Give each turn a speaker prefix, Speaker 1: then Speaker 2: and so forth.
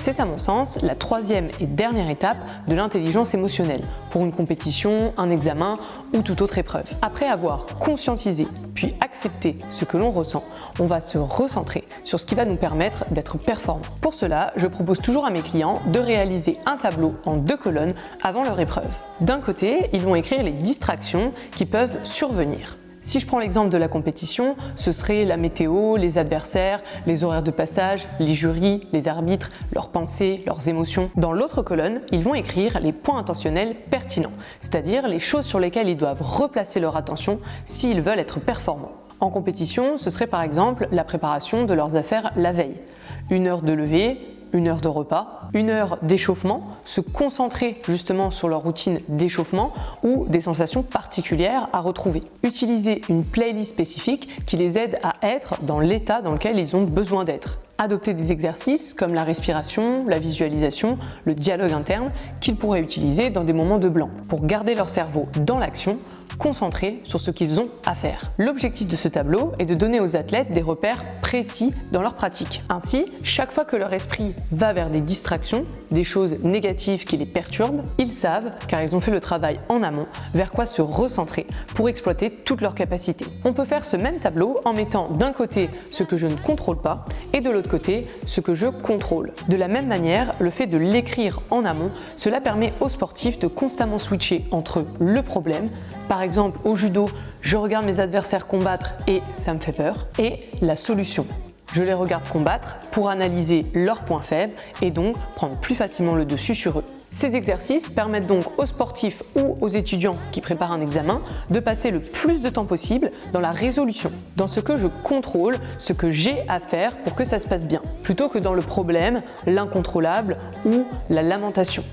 Speaker 1: C'est à mon sens la troisième et dernière étape de l'intelligence émotionnelle pour une compétition, un examen ou toute autre épreuve. Après avoir conscientisé puis accepté ce que l'on ressent, on va se recentrer sur ce qui va nous permettre d'être performants. Pour cela, je propose toujours à mes clients de réaliser un tableau en 2 colonnes avant leur épreuve. D'un côté, ils vont écrire les distractions qui peuvent survenir. Si je prends l'exemple de la compétition, ce serait la météo, les adversaires, les horaires de passage, les jurys, les arbitres, leurs pensées, leurs émotions. Dans l'autre colonne, ils vont écrire les points intentionnels pertinents, c'est-à-dire les choses sur lesquelles ils doivent replacer leur attention s'ils veulent être performants. En compétition, ce serait par exemple la préparation de leurs affaires la veille. 1 heure de lever, 1 heure de repas, 1 heure d'échauffement, se concentrer justement sur leur routine d'échauffement ou des sensations particulières à retrouver. Utiliser une playlist spécifique qui les aide à être dans l'état dans lequel ils ont besoin d'être. Adopter des exercices comme la respiration, la visualisation, le dialogue interne qu'ils pourraient utiliser dans des moments de blanc pour garder leur cerveau dans l'action, concentrés sur ce qu'ils ont à faire. L'objectif de ce tableau est de donner aux athlètes des repères précis dans leur pratique. Ainsi, chaque fois que leur esprit va vers des distractions, des choses négatives qui les perturbent, ils savent, car ils ont fait le travail en amont, vers quoi se recentrer pour exploiter toutes leurs capacités. On peut faire ce même tableau en mettant d'un côté ce que je ne contrôle pas et de l'autre côté ce que je contrôle. De la même manière, le fait de l'écrire en amont, cela permet aux sportifs de constamment switcher entre le problème, par exemple au judo, je regarde mes adversaires combattre et ça me fait peur, et la solution. Je les regarde combattre pour analyser leurs points faibles et donc prendre plus facilement le dessus sur eux. Ces exercices permettent donc aux sportifs ou aux étudiants qui préparent un examen de passer le plus de temps possible dans la résolution, dans ce que je contrôle, ce que j'ai à faire pour que ça se passe bien, plutôt que dans le problème, l'incontrôlable ou la lamentation.